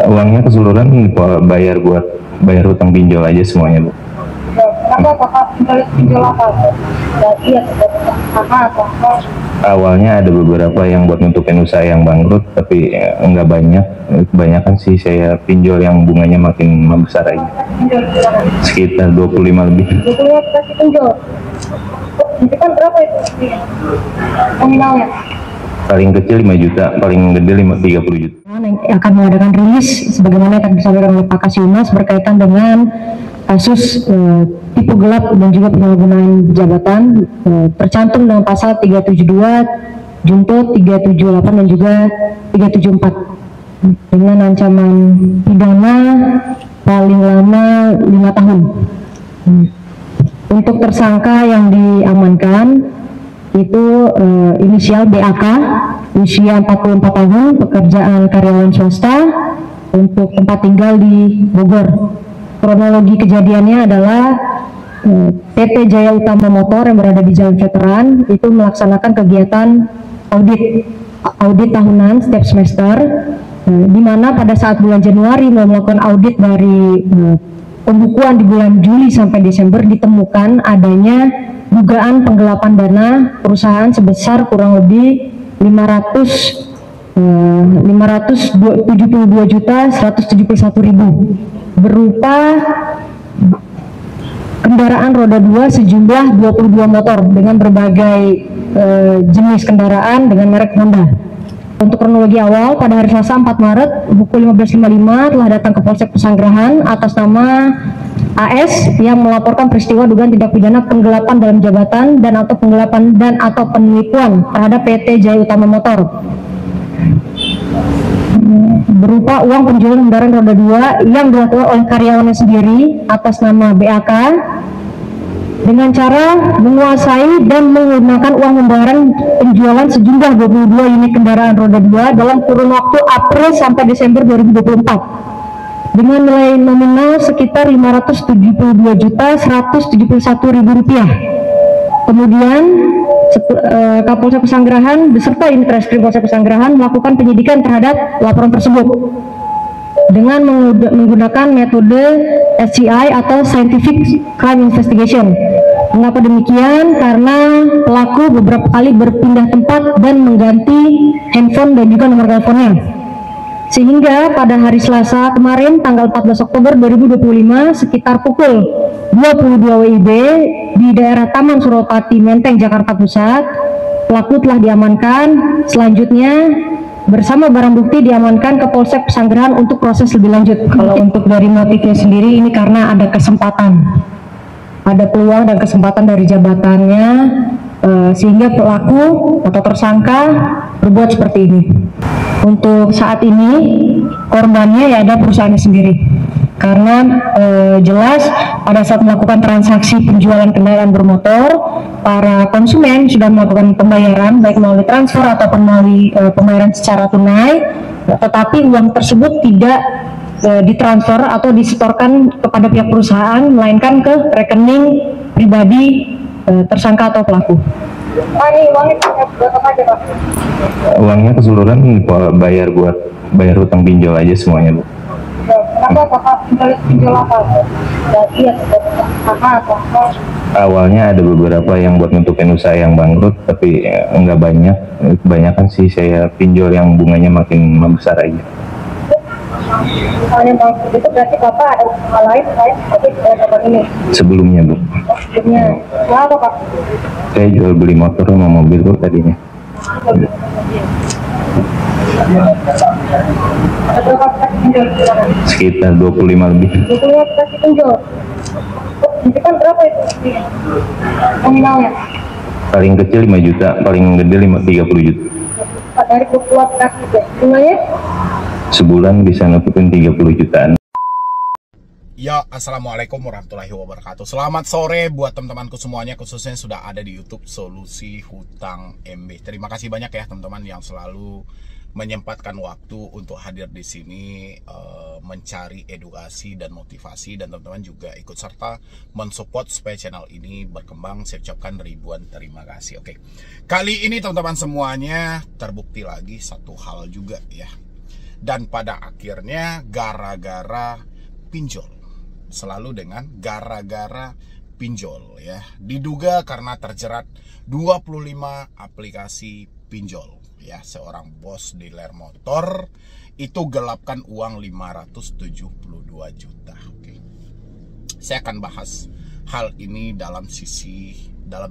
Uangnya keseluruhan bayar buat bayar hutang pinjol aja semuanya, Bu. Kenapa kakak pinjol apa? Iya, apa atau apa? Awalnya ada beberapa yang buat nutupin usaha yang bangkrut, tapi nggak banyak. Kebanyakan sih saya pinjol yang bunganya makin membesar aja. Pinjol berapa? Sekitar 25 lebih. 25 kasih pinjol. Itu kan berapa itu? Nominalnya? Paling kecil 5 juta, paling gede 30 juta. Akan mengadakan rilis sebagaimana yang akan disampaikan oleh Pak Kasih-Humas berkaitan dengan kasus tipu gelap dan juga penyalahgunaan jabatan tercantum dalam pasal 372, junto 378 dan juga 374 dengan ancaman pidana paling lama 5 tahun. Untuk tersangka yang diamankan itu inisial BAK, usia 44 tahun, pekerjaan karyawan swasta, untuk tempat tinggal di Bogor. Kronologi kejadiannya adalah PT Jaya Utama Motor yang berada di Jalan Veteran itu melaksanakan kegiatan audit tahunan setiap semester, di mana pada saat bulan Januari melakukan audit dari pembukuan di bulan Juli sampai Desember ditemukan adanya dugaan penggelapan dana perusahaan sebesar kurang lebih 572.171.000 berupa kendaraan roda 2 sejumlah 22 motor dengan berbagai jenis kendaraan dengan merek Honda. Untuk kronologi awal, pada hari Selasa 4 Maret pukul 15.55 telah datang ke Polsek Pesanggerahan atas nama AS yang melaporkan peristiwa dugaan tindak pidana penggelapan dalam jabatan dan atau penggelapan dan atau penipuan terhadap PT Jaya Utama Motor berupa uang penjualan kendaraan roda 2 yang dilakukan oleh karyawannya sendiri atas nama BAK dengan cara menguasai dan menggunakan uang pembayaran penjualan sejumlah 22 unit kendaraan roda 2 dalam kurun waktu April sampai Desember 2024 dengan nilai nominal sekitar Rp572.171.000. Kemudian Kapolsek Pesanggerahan beserta Unit Reskrim Polsek Pesanggerahan melakukan penyidikan terhadap laporan tersebut dengan menggunakan metode SCI atau Scientific Crime Investigation. Mengapa demikian? Karena pelaku beberapa kali berpindah tempat dan mengganti handphone dan juga nomor teleponnya. Sehingga pada hari Selasa kemarin tanggal 14 Oktober 2025 sekitar pukul 22 WIB di daerah Taman Suropati, Menteng, Jakarta Pusat, pelaku telah diamankan. Selanjutnya bersama barang bukti diamankan ke Polsek Pesanggerahan untuk proses lebih lanjut. Kalau untuk dari motifnya sendiri ini karena ada kesempatan, ada peluang dan kesempatan dari jabatannya sehingga pelaku atau tersangka berbuat seperti ini. Untuk saat ini korbannya ya ada perusahaannya sendiri, karena jelas pada saat melakukan transaksi penjualan kendaraan bermotor, para konsumen sudah melakukan pembayaran baik melalui transfer ataupun melalui pembayaran secara tunai, tetapi uang tersebut tidak ditransfer atau disetorkan kepada pihak perusahaan, melainkan ke rekening pribadi tersangka atau pelaku. Uangnya keseluruhan bayar buat bayar hutang pinjol aja semuanya, Bu. Kenapa kakak pinjol apa? Iya, apa atau apa? Awalnya ada beberapa yang buat nutupin usaha yang bangkrut, tapi nggak banyak. Kebanyakan sih saya pinjol yang bunganya makin membesar aja. Misalnya bangkrut itu berarti bapak ada usaha lain selain seperti tempat ini? Sebelumnya, Bu. Sebelumnya, apa pak? Saya jual beli motor sama mobil, Bu, tadinya. Ada berapa kasih pinjol? Sekitar 25 lebih. 25 kasih pinjol. Itu kan berapa itu nominalnya? Paling kecil 5 juta, paling gede 30 juta. Dari 20 kasih bunganya? Sebulan bisa nutupin 30 jutaan. Ya, assalamualaikum warahmatullahi wabarakatuh. Selamat sore buat teman-temanku semuanya, khususnya sudah ada di YouTube Solusi Hutang MB. Terima kasih banyak ya teman-teman yang selalu menyempatkan waktu untuk hadir di sini, mencari edukasi dan motivasi, dan teman-teman juga ikut serta mensupport supaya channel ini berkembang. Saya ucapkan ribuan terima kasih. Oke, kali ini teman-teman semuanya terbukti lagi satu hal juga ya. Dan pada akhirnya gara-gara pinjol. Selalu dengan gara-gara pinjol ya. Diduga karena terjerat 25 aplikasi pinjol ya. Seorang bos dealer motor itu gelapkan uang 572 juta. Oke. Saya akan bahas hal ini dalam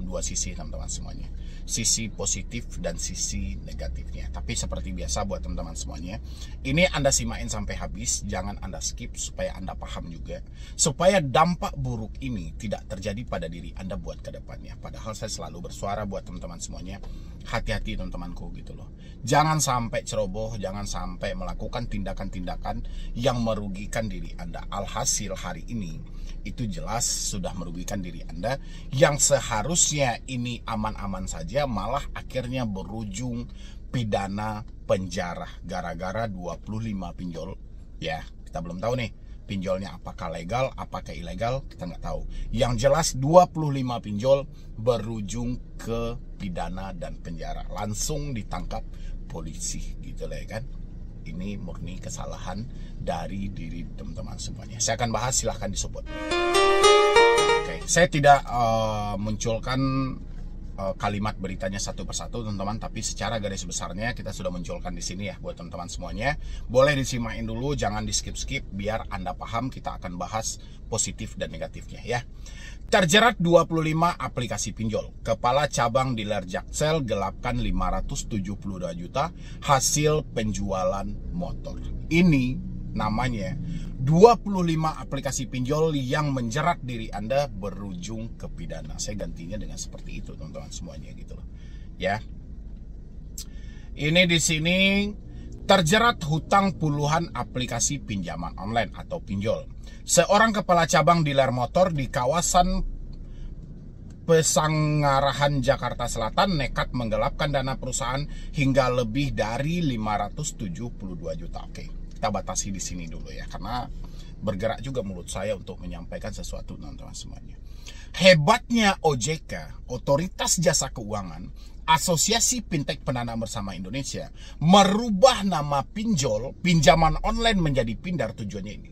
dua sisi teman-teman semuanya. Sisi positif dan sisi negatifnya. Tapi seperti biasa buat teman-teman semuanya, ini Anda simain sampai habis, jangan Anda skip supaya Anda paham juga, supaya dampak buruk ini tidak terjadi pada diri Anda buat ke depannya. Padahal saya selalu bersuara buat teman-teman semuanya, hati-hati teman-temanku gitu loh. Jangan sampai ceroboh, jangan sampai melakukan tindakan-tindakan yang merugikan diri Anda. Alhasil hari ini itu jelas sudah merugikan diri Anda, yang seharusnya ini aman-aman saja, malah akhirnya berujung pidana penjara gara-gara 25 pinjol ya. Kita belum tahu nih pinjolnya apakah legal, apakah ilegal, kita nggak tahu. Yang jelas 25 pinjol berujung ke pidana dan penjara, langsung ditangkap polisi gitu lah ya kan. Ini murni kesalahan dari diri teman-teman semuanya. Saya akan bahas, silahkan disupport. Oke, saya tidak munculkan kalimat beritanya satu persatu teman-teman, tapi secara garis besarnya kita sudah munculkan di sini ya buat teman-teman semuanya. Boleh disimain dulu, jangan di skip-skip biar Anda paham. Kita akan bahas positif dan negatifnya ya. Terjerat 25 aplikasi pinjol. Kepala cabang dealer Jaksel gelapkan 572 juta hasil penjualan motor. Ini namanya 25 aplikasi pinjol yang menjerat diri Anda berujung ke pidana. Saya gantinya dengan seperti itu teman-teman semuanya gitu loh. Ya. Ini di sini terjerat hutang puluhan aplikasi pinjaman online atau pinjol. Seorang kepala cabang dealer motor di kawasan Pesanggarahan Jakarta Selatan nekat menggelapkan dana perusahaan hingga lebih dari 572 juta. Oke, kita batasi di sini dulu ya, karena bergerak juga mulut saya untuk menyampaikan sesuatu teman-teman semuanya. Hebatnya OJK, Otoritas Jasa Keuangan, Asosiasi Fintech Pendanaan Bersama Indonesia, merubah nama pinjol, pinjaman online menjadi Pindar. Tujuannya ini,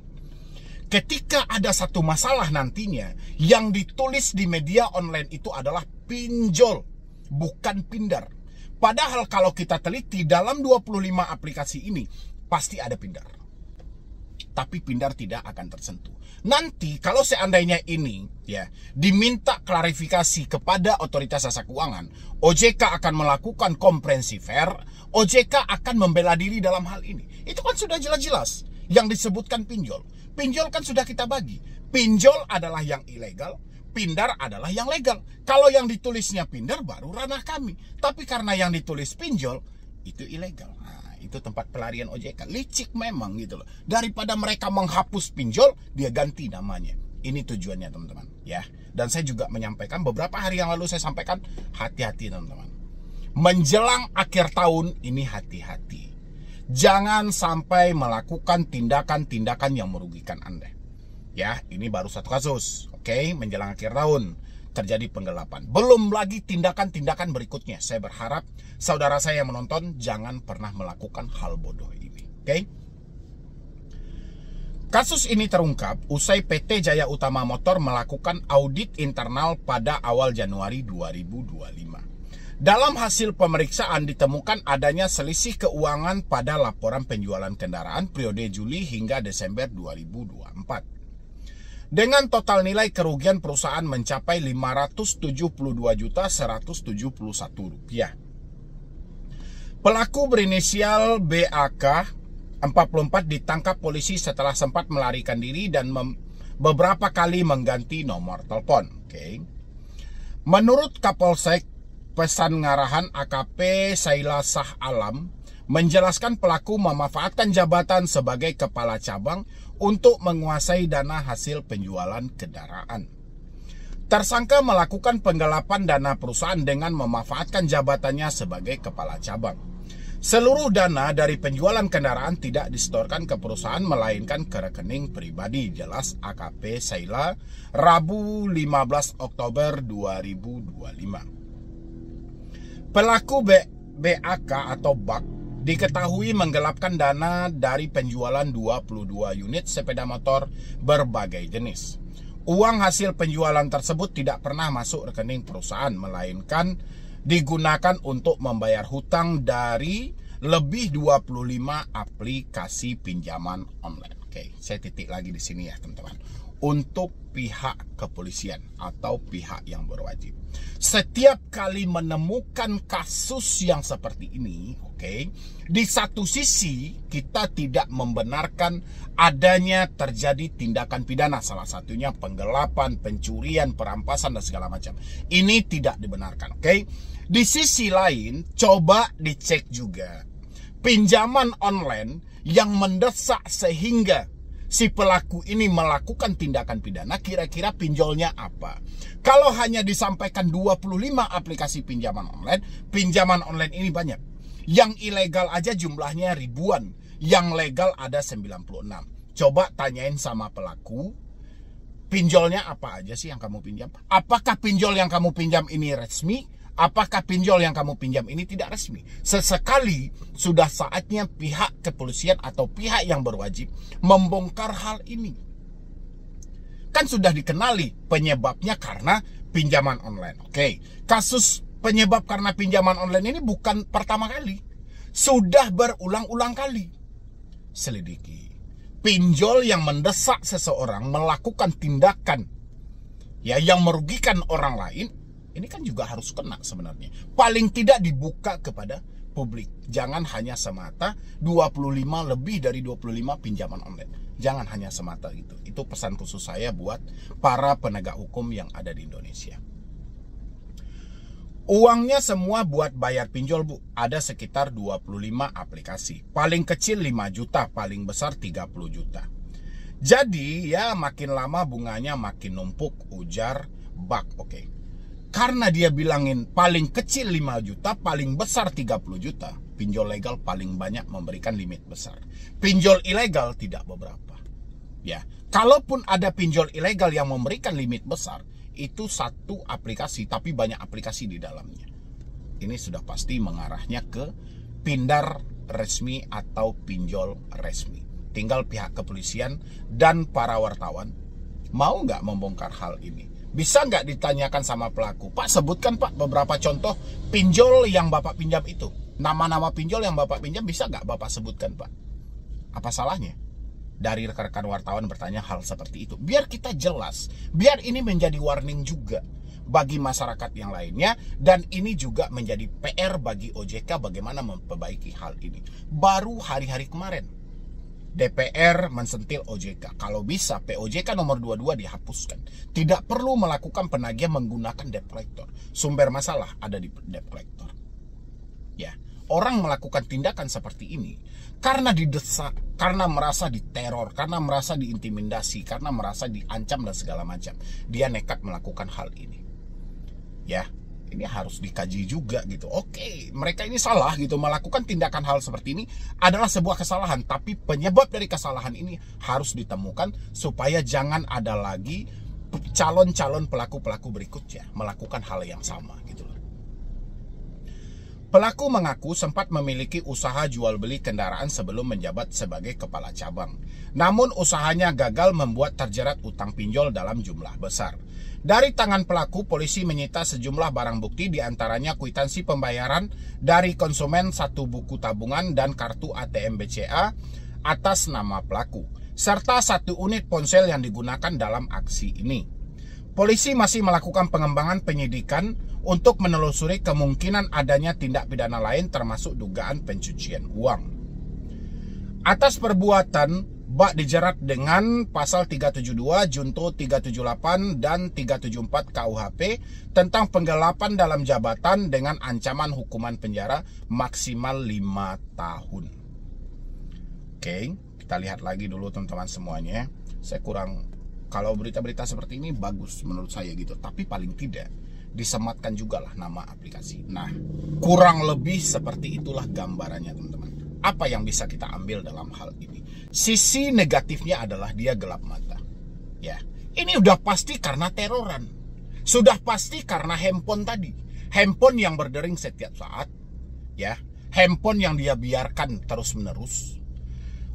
ketika ada satu masalah nantinya, yang ditulis di media online itu adalah pinjol, bukan Pindar. Padahal kalau kita teliti dalam 25 aplikasi ini, pasti ada Pindar. Tapi Pindar tidak akan tersentuh. Nanti kalau seandainya ini ya diminta klarifikasi kepada Otoritas Jasa Keuangan, OJK akan melakukan komprehensi fair, OJK akan membela diri dalam hal ini. Itu kan sudah jelas-jelas yang disebutkan pinjol. Pinjol kan sudah kita bagi. Pinjol adalah yang ilegal, Pindar adalah yang legal. Kalau yang ditulisnya Pindar baru ranah kami. Tapi karena yang ditulis pinjol itu ilegal. Nah, itu tempat pelarian OJK. Licik memang gitu loh. Daripada mereka menghapus pinjol, dia ganti namanya. Ini tujuannya teman-teman ya. Dan saya juga menyampaikan beberapa hari yang lalu, saya sampaikan hati-hati teman-teman. Menjelang akhir tahun ini hati-hati. Jangan sampai melakukan tindakan-tindakan yang merugikan Anda. Ya, ini baru satu kasus. Oke, menjelang akhir tahun terjadi penggelapan. Belum lagi tindakan-tindakan berikutnya. Saya berharap saudara saya yang menonton jangan pernah melakukan hal bodoh ini. Oke? Kasus ini terungkap usai PT Jaya Utama Motor melakukan audit internal pada awal Januari 2025. Dalam hasil pemeriksaan ditemukan adanya selisih keuangan pada laporan penjualan kendaraan periode Juli hingga Desember 2024. Dengan total nilai kerugian perusahaan mencapai Rp572.171. Pelaku berinisial BAK 44 ditangkap polisi setelah sempat melarikan diri dan beberapa kali mengganti nomor telepon. Oke. Menurut Kapolsek Pesanggarahan AKP Saila Shah Alam menjelaskan pelaku memanfaatkan jabatan sebagai kepala cabang untuk menguasai dana hasil penjualan kendaraan. Tersangka melakukan penggelapan dana perusahaan dengan memanfaatkan jabatannya sebagai kepala cabang. Seluruh dana dari penjualan kendaraan tidak disetorkan ke perusahaan melainkan ke rekening pribadi, jelas AKP Saila Rabu 15 Oktober 2025. Pelaku BAK atau BAK diketahui menggelapkan dana dari penjualan 22 unit sepeda motor berbagai jenis. Uang hasil penjualan tersebut tidak pernah masuk rekening perusahaan, melainkan digunakan untuk membayar hutang dari lebih 25 aplikasi pinjaman online. Oke, saya titik lagi di sini ya teman-teman. Untuk pihak kepolisian atau pihak yang berwajib, setiap kali menemukan kasus yang seperti ini, oke, di satu sisi kita tidak membenarkan adanya terjadi tindakan pidana, salah satunya penggelapan, pencurian, perampasan dan segala macam. Ini tidak dibenarkan, oke. Di sisi lain, coba dicek juga pinjaman online yang mendesak sehingga si pelaku ini melakukan tindakan pidana, kira-kira pinjolnya apa? Kalau hanya disampaikan 25 aplikasi pinjaman online ini banyak. Yang ilegal aja jumlahnya ribuan, yang legal ada 96. Coba tanyain sama pelaku, pinjolnya apa aja sih yang kamu pinjam? Apakah pinjol yang kamu pinjam ini resmi? Apakah pinjol yang kamu pinjam ini tidak resmi? Sesekali sudah saatnya pihak kepolisian atau pihak yang berwajib membongkar hal ini. Kan sudah dikenali penyebabnya karena pinjaman online. Oke, kasus penyebab karena pinjaman online ini bukan pertama kali. Sudah berulang-ulang kali. Selidiki. Pinjol yang mendesak seseorang melakukan tindakan yang merugikan orang lain, ini kan juga harus kena sebenarnya. Paling tidak dibuka kepada publik. Jangan hanya semata 25 lebih dari 25 pinjaman online. Jangan hanya semata itu. Itu pesan khusus saya buat para penegak hukum yang ada di Indonesia. Uangnya semua buat bayar pinjol, Bu. Ada sekitar 25 aplikasi. Paling kecil 5 juta, paling besar 30 juta. Jadi ya makin lama bunganya makin numpuk, ujar Bak. Oke. Karena dia bilangin paling kecil 5 juta, paling besar 30 juta. Pinjol legal paling banyak memberikan limit besar. Pinjol ilegal tidak beberapa. Ya, kalaupun ada pinjol ilegal yang memberikan limit besar, itu satu aplikasi tapi banyak aplikasi di dalamnya. Ini sudah pasti mengarahnya ke pindar resmi atau pinjol resmi. Tinggal pihak kepolisian dan para wartawan mau nggak membongkar hal ini. Bisa nggak ditanyakan sama pelaku, Pak, sebutkan Pak beberapa contoh pinjol yang Bapak pinjam itu. Nama-nama pinjol yang Bapak pinjam bisa nggak Bapak sebutkan, Pak? Apa salahnya? Dari rekan-rekan wartawan bertanya hal seperti itu. Biar kita jelas, biar ini menjadi warning juga bagi masyarakat yang lainnya. Dan ini juga menjadi PR bagi OJK bagaimana memperbaiki hal ini. Baru hari-hari kemarin DPR mensentil OJK. Kalau bisa POJK nomor 22 dihapuskan. Tidak perlu melakukan penagihan menggunakan debt collector. Sumber masalah ada di debt collector. Ya, orang melakukan tindakan seperti ini karena didesak, karena merasa diteror, karena merasa diintimidasi, karena merasa diancam dan segala macam. Dia nekat melakukan hal ini. Ya, ini harus dikaji juga gitu. Oke, mereka ini salah gitu, melakukan tindakan hal seperti ini adalah sebuah kesalahan, tapi penyebab dari kesalahan ini harus ditemukan supaya jangan ada lagi calon-calon pelaku-pelaku berikutnya melakukan hal yang sama gitu loh. Pelaku mengaku sempat memiliki usaha jual beli kendaraan sebelum menjabat sebagai kepala cabang. Namun usahanya gagal membuat terjerat utang pinjol dalam jumlah besar. Dari tangan pelaku, polisi menyita sejumlah barang bukti, diantaranya kwitansi pembayaran dari konsumen, 1 buku tabungan dan kartu ATM BCA atas nama pelaku, serta 1 unit ponsel yang digunakan dalam aksi ini. Polisi masih melakukan pengembangan penyidikan untuk menelusuri kemungkinan adanya tindak pidana lain termasuk dugaan pencucian uang. Atas perbuatan, Bak dijerat dengan pasal 372, Junto 378 dan 374 KUHP tentang penggelapan dalam jabatan dengan ancaman hukuman penjara maksimal 5 tahun. Oke, kita lihat lagi dulu teman-teman semuanya. Saya kurang, kalau berita-berita seperti ini bagus menurut saya gitu, tapi paling tidak disematkan juga lah nama aplikasi. Nah, kurang lebih seperti itulah gambarannya teman-teman. Apa yang bisa kita ambil dalam hal ini? Sisi negatifnya adalah dia gelap mata. Ya, ini udah pasti karena teroran. Sudah pasti karena handphone tadi. Handphone yang berdering setiap saat. Ya, handphone yang dia biarkan terus-menerus,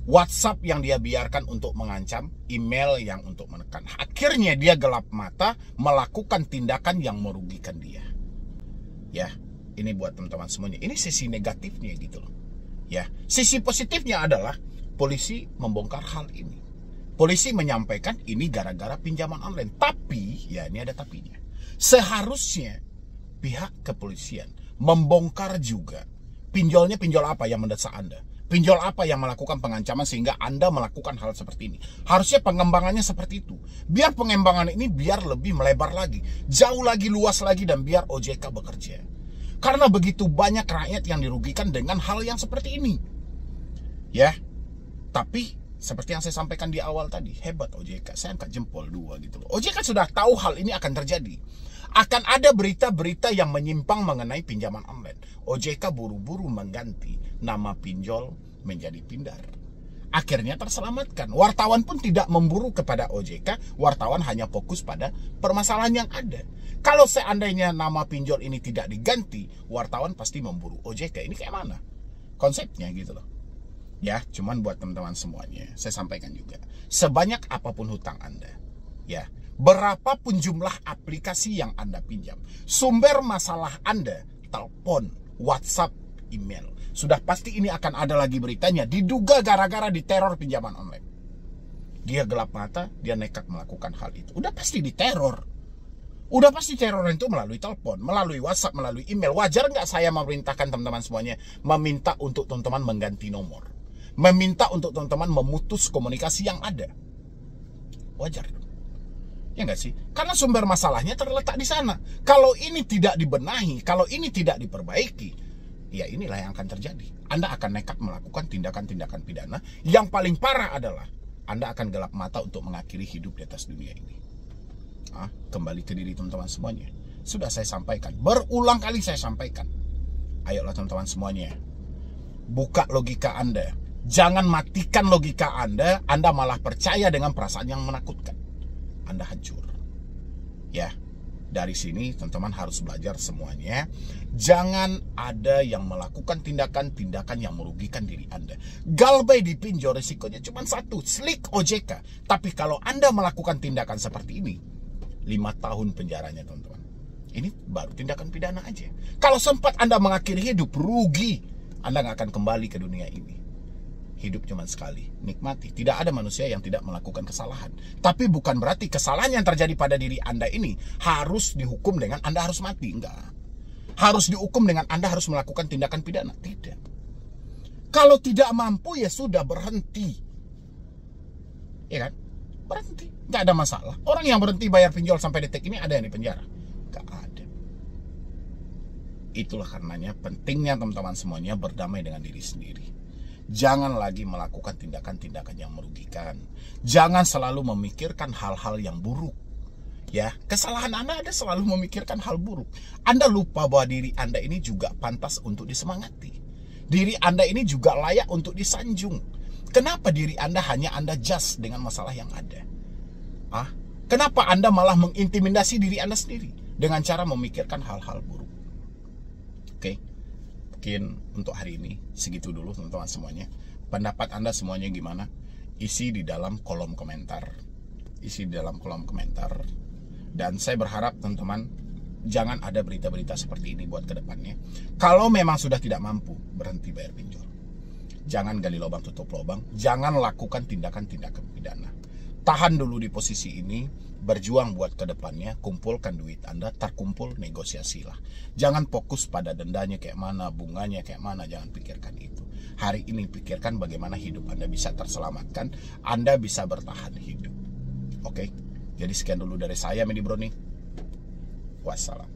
WhatsApp yang dia biarkan untuk mengancam, email yang untuk menekan. Akhirnya dia gelap mata melakukan tindakan yang merugikan dia. Ya, ini buat teman-teman semuanya. Ini sisi negatifnya gitu loh. Ya, sisi positifnya adalah polisi membongkar hal ini. Polisi menyampaikan ini gara-gara pinjaman online. Tapi, ya ini ada tapinya. Seharusnya pihak kepolisian membongkar juga pinjolnya, pinjol apa yang mendesak Anda. Pinjol apa yang melakukan pengancaman sehingga Anda melakukan hal seperti ini. Harusnya pengembangannya seperti itu. Biar pengembangan ini biar lebih melebar lagi. Jauh lagi, luas lagi, dan biar OJK bekerja. Karena begitu banyak rakyat yang dirugikan dengan hal yang seperti ini. Ya, tapi seperti yang saya sampaikan di awal tadi, hebat OJK. Saya angkat jempol 2 gitu loh. OJK sudah tahu hal ini akan terjadi. Akan ada berita-berita yang menyimpang mengenai pinjaman online. OJK buru-buru mengganti nama pinjol menjadi pindar. Akhirnya terselamatkan. Wartawan pun tidak memburu kepada OJK. Wartawan hanya fokus pada permasalahan yang ada. Kalau seandainya nama pinjol ini tidak diganti, wartawan pasti memburu OJK. Ini kayak mana konsepnya gitu loh. Ya, cuman buat teman-teman semuanya, saya sampaikan juga. Sebanyak apapun hutang Anda, ya, berapapun jumlah aplikasi yang Anda pinjam, sumber masalah Anda, telepon, WhatsApp, email, sudah pasti ini akan ada lagi beritanya, diduga gara-gara diteror pinjaman online. Dia gelap mata, dia nekat melakukan hal itu. Udah pasti diteror. Udah pasti teror itu melalui telepon, melalui WhatsApp, melalui email. Wajar nggak saya memerintahkan teman-teman semuanya meminta untuk teman-teman mengganti nomor, meminta untuk teman-teman memutus komunikasi yang ada? Wajar dong. Ya nggak sih? Karena sumber masalahnya terletak di sana. Kalau ini tidak dibenahi, kalau ini tidak diperbaiki, ya inilah yang akan terjadi. Anda akan nekat melakukan tindakan-tindakan pidana. Yang paling parah adalah Anda akan gelap mata untuk mengakhiri hidup di atas dunia ini. Kembali ke diri teman-teman semuanya. Sudah saya sampaikan, berulang kali saya sampaikan. Ayolah teman-teman semuanya, buka logika Anda. Jangan matikan logika Anda malah percaya dengan perasaan yang menakutkan. Anda hancur. Ya, dari sini teman-teman harus belajar semuanya. Jangan ada yang melakukan tindakan-tindakan yang merugikan diri Anda. Galbay di pinjol risikonya cuma satu, slick OJK. Tapi kalau Anda melakukan tindakan seperti ini, 5 tahun penjaranya teman-teman. Ini baru tindakan pidana aja. Kalau sempat Anda mengakhiri hidup, rugi. Anda nggak akan kembali ke dunia ini. Hidup cuma sekali, nikmati. Tidak ada manusia yang tidak melakukan kesalahan. Tapi bukan berarti kesalahan yang terjadi pada diri Anda ini harus dihukum dengan Anda harus mati. Enggak. Harus dihukum dengan Anda harus melakukan tindakan pidana. Tidak. Kalau tidak mampu ya sudah, berhenti. Ya kan? Berhenti. Nggak ada masalah. Orang yang berhenti bayar pinjol sampai detik ini ada yang di penjara? Nggak ada. Itulah karenanya pentingnya teman-teman semuanya berdamai dengan diri sendiri. Jangan lagi melakukan tindakan-tindakan yang merugikan. Jangan selalu memikirkan hal-hal yang buruk. Ya, kesalahan Anda selalu memikirkan hal buruk. Anda lupa bahwa diri Anda ini juga pantas untuk disemangati. Diri Anda ini juga layak untuk disanjung. Kenapa diri Anda hanya Anda judge dengan masalah yang ada? Kenapa Anda malah mengintimidasi diri Anda sendiri dengan cara memikirkan hal-hal buruk? Oke, mungkin untuk hari ini segitu dulu teman-teman semuanya. Pendapat Anda semuanya gimana? Isi di dalam kolom komentar. Isi di dalam kolom komentar. Dan saya berharap teman-teman jangan ada berita-berita seperti ini buat kedepannya. Kalau memang sudah tidak mampu, berhenti bayar pinjol. Jangan gali lubang tutup lubang. Jangan lakukan tindakan-tindakan pidana. Tahan dulu di posisi ini, berjuang buat kedepannya, kumpulkan duit Anda, terkumpul negosiasilah. Jangan fokus pada dendanya kayak mana, bunganya kayak mana, jangan pikirkan itu. Hari ini pikirkan bagaimana hidup Anda bisa terselamatkan, Anda bisa bertahan hidup. Oke, jadi sekian dulu dari saya, Medi Brownie. Wassalam.